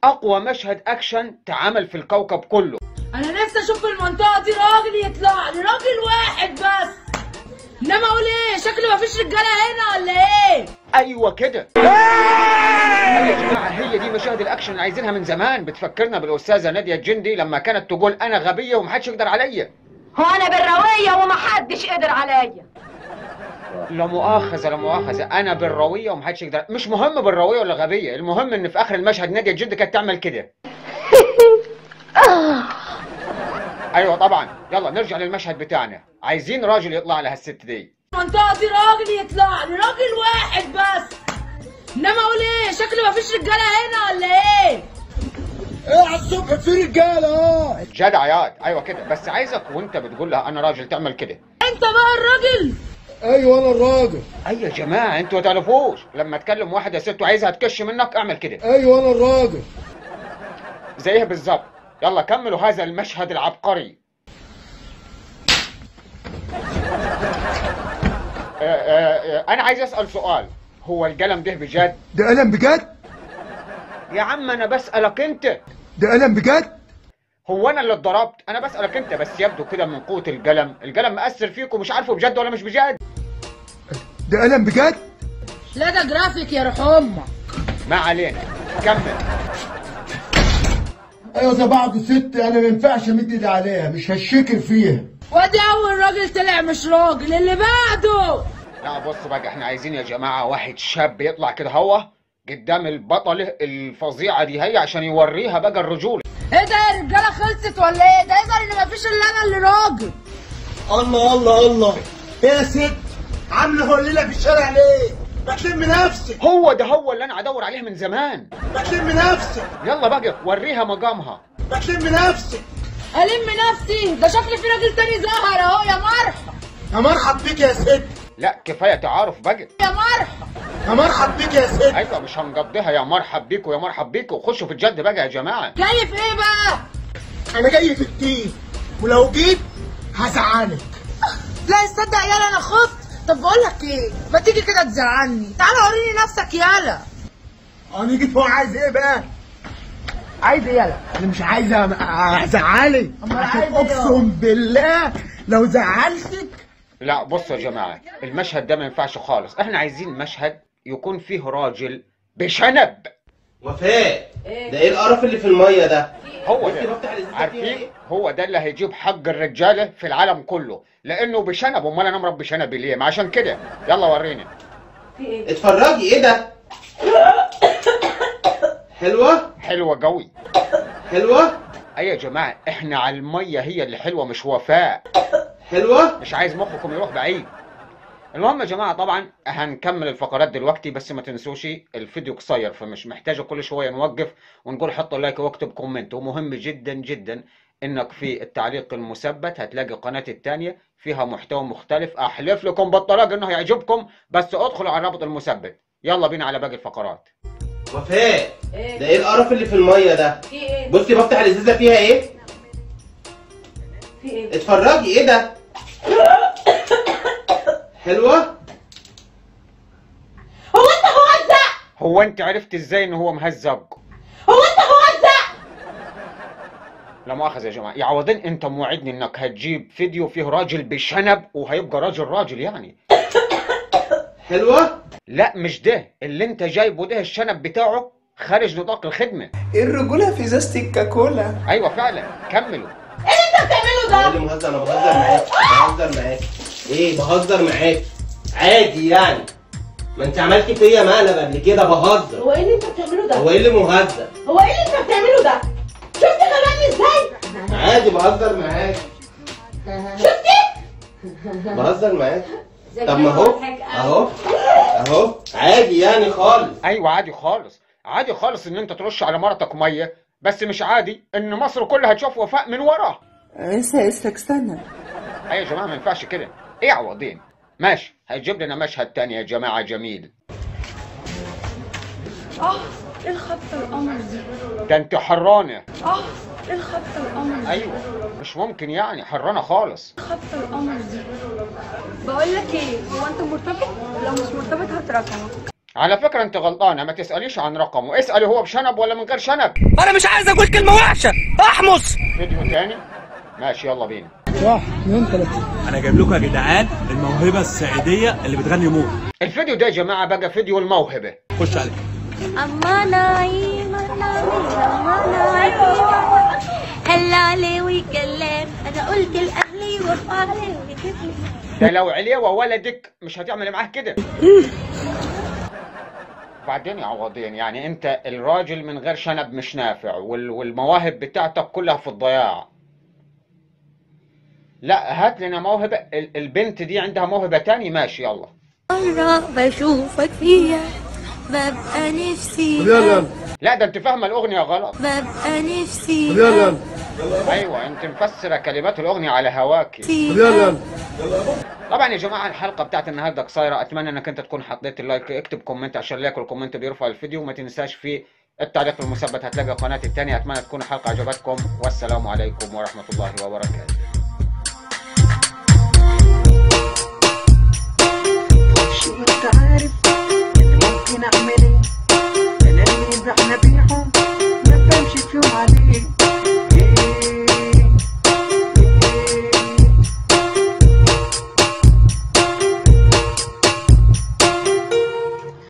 اقوى مشهد اكشن اتعمل في الكوكب كله. انا نفسي اشوف في المنطقه دي راجل يطلع لي، راجل واحد بس. انما اقول ايه، شكلي مفيش رجاله هنا ولا ايه؟ ايوه كده. ايوه يا جماعه، هي دي مشاهد الاكشن اللي عايزينها من زمان. بتفكرنا بالاستاذه ناديه الجندي لما كانت تقول انا غبيه ومحدش يقدر عليا. هو انا بالرويه ومحدش قدر عليا. لا مؤاخذه لا مؤاخذه، انا بالرويه ومحدش يقدر. مش مهم بالرويه ولا غبيه، المهم ان في اخر المشهد ناديه الجندي كانت تعمل كده. ايوه طبعا. يلا نرجع للمشهد بتاعنا. عايزين راجل يطلع لها الست دي. المنطقه دي راجل يطلع لي، راجل واحد بس. انما اقول ايه، شكلي مفيش رجاله هنا ولا ايه؟ ايه على الصبح في رجاله جدع ياض. ايوه كده، بس عايزك وانت بتقول لها انا راجل تعمل كده. انت بقى الراجل. ايوه انا الراجل. اي يا جماعه انتوا ما تعرفوش، لما تكلم واحده ست وعايزها تكش منك اعمل كده. ايوه انا الراجل. زيها بالظبط. يلا كملوا هذا المشهد العبقري. انا عايز اسال سؤال، هو القلم ده بجد؟ ده قلم بجد؟ يا عم انا بسالك انت. ده قلم بجد؟ هو انا اللي اتضربت؟ انا بسالك انت بس. يبدو كده من قوه القلم مأثر فيك ومش عارفه بجد ولا مش بجد. ده قلم بجد؟ لا ده جرافيك يا روح امك. ما علينا، كمل. ايوه ده بعض ست انا ما ينفعش امد ايدي عليها، مش هشكر فيها. وادي اول راجل طلع مش راجل، اللي بعده. لا بصوا بقى، احنا عايزين يا جماعه واحد شاب يطلع كده هو قدام البطله الفظيعه دي هي عشان يوريها بقى الرجوله. ايه ده يا رجاله، خلصت ولا ايه؟ ده يظهر ان مفيش الا انا اللي راجل. الله الله الله. ايه يا ست عامله هليله في الشارع ليه؟ ما تلم نفسك. هو ده هو اللي انا ادور عليه من زمان. ما تلم نفسك. يلا بقى وريها مقامها. ما تلم نفسك. الم نفسي؟ ده شكلي في راجل تاني ظهر اهو. يا مرحب. يا مرحب بيك يا ست. لا كفايه تعارف بقى. يا مرحب. يا مرحب بيك يا ست. ايوه مش هنقضيها يا مرحب بيكوا يا مرحب بيكوا. خشوا في الجد بقى يا جماعه. جاي في ايه بقى؟ انا جاي في التين، ولو جيت هزعلك. لا تصدق يالا انا خفت. طب بقول لك ايه، ما تيجي كده تزعلني؟ تعالى وريني نفسك يالا. انا جيت. هو عايز ايه بقى؟ عايز ايه يالا؟ انا مش عايز ازعلك، عشان اقسم بالله لو زعلتك. لا بصوا يا جماعه، المشهد ده ما ينفعش خالص. احنا عايزين مشهد يكون فيه راجل بشنب. وفاء، ده ايه القرف اللي في الميه ده؟ هو ده، عارفين؟ هو ده اللي هيجيب حق الرجاله في العالم كله، لانه بشنب. امال انا مربي شنبي ليه؟ ما عشان كده. يلا وريني. اتفرجي. ايه ده؟ حلوه؟ حلوه قوي. حلوه؟ اي يا جماعه، احنا على الميه هي اللي حلوه مش وفاء. حلوه؟ مش عايز مخكم يروح بعيد. المهم يا جماعه، طبعا هنكمل الفقرات دلوقتي، بس ما تنسوش الفيديو قصير فمش محتاجه كل شويه نوقف ونقول حطوا لايك واكتب كومنت. ومهم جدا جدا انك في التعليق المثبت هتلاقي قناتي الثانيه فيها محتوى مختلف. احلف لكم بالطلاق انه هيعجبكم، بس ادخلوا على الرابط المثبت. يلا بينا على باقي الفقرات. وفاء، ده ايه القرف اللي في الميه ده؟ في ايه؟ بصي بفتح الازازه فيها ايه؟ في ايه؟ اتفرجي. ايه ده؟ حلوه؟ هو انت مهزأ؟ هو انت عرفت ازاي ان هو مهزق؟ هو انت مهزأ؟ لا مؤاخذة يا جماعة. يا عوضين، انت موعدني انك هتجيب فيديو فيه راجل بشنب وهيبقى راجل يعني. حلوه؟ لا مش ده اللي انت جايبه، ده الشنب بتاعه خارج نطاق الخدمة. الرجولة في ازازة الكاكولا. ايوه فعلا. كملوا. ايه اللي انت بتعمله ده؟ ايه اللي مهزر؟ انا بهزر معاك. بهزر معاك. ايه بهزر معاك؟ عادي يعني. ما انت عملتي فيا مقلب قبل كده. بهزر. هو ايه اللي انت بتعمله ده؟ هو ايه اللي مهزر؟ هو ايه اللي انت بتعمله ده؟ شفت غباني ازاي؟ عادي بهزر معاك. شفتي؟ بهزر معاك. طب ما اهو عادي يعني خالص. ايوه عادي خالص. عادي خالص ان انت ترش على مرتك ميه، بس مش عادي ان مصر كلها تشوف وفاء من ورا. استنى. ايوه يا جماعه ما ينفعش كده. ايه يا عوضين؟ ماشي، هتجيب لنا مشهد تاني يا جماعه جميل. ايه الخط القمر دي؟ ده انت حرانه. ايه الخط القمر دي؟ ايوه مش ممكن يعني، حرانه خالص. خط القمر دي. بقول لك ايه، هو انت مرتبط؟ لو مش مرتبط هات رقمك. على فكرة انت غلطانة، ما تسأليش عن رقمه، اسألي هو بشنب ولا من غير شنب. انا مش عايز اقول كلمة وحشة، احمص. فيديو تاني؟ ماشي يلا بينا. 1 2 3. انا جايب لكم يا جدعان الموهبة الصعيدية اللي بتغني موت. الفيديو ده يا جماعة بقى فيديو الموهبة. خش عليك. اما نايم هلا عليه ويكلم، انا قلت لاهلي وقع عليه ويكلم. ده لو عليوة ولدك مش هتعمل معاه كده. بعدين يا عوضين، يعني انت الراجل من غير شنب مش نافع، والمواهب بتاعتك كلها في الضياع. لا هات لنا موهبة، البنت دي عندها موهبة تاني. ماشي يلا. مرة بشوفك فيها ببقى نفسي. يلا لا ده انت فاهمة الأغنية غلط. ببقى نفسي. يلا ايوه انت مفسرة كلمات الأغنية على هواكي. يلا. طبعا يا جماعة الحلقة بتاعت النهاردة قصيرة، اتمنى انك انت تكون حطيت اللايك، اكتب كومنت عشان لايك والكومنت بيرفع الفيديو، وما تنساش في التعليق المثبت هتلاقي قناتي التانية. اتمنى تكون الحلقة عجبتكم، والسلام عليكم ورحمة الله وبركاته.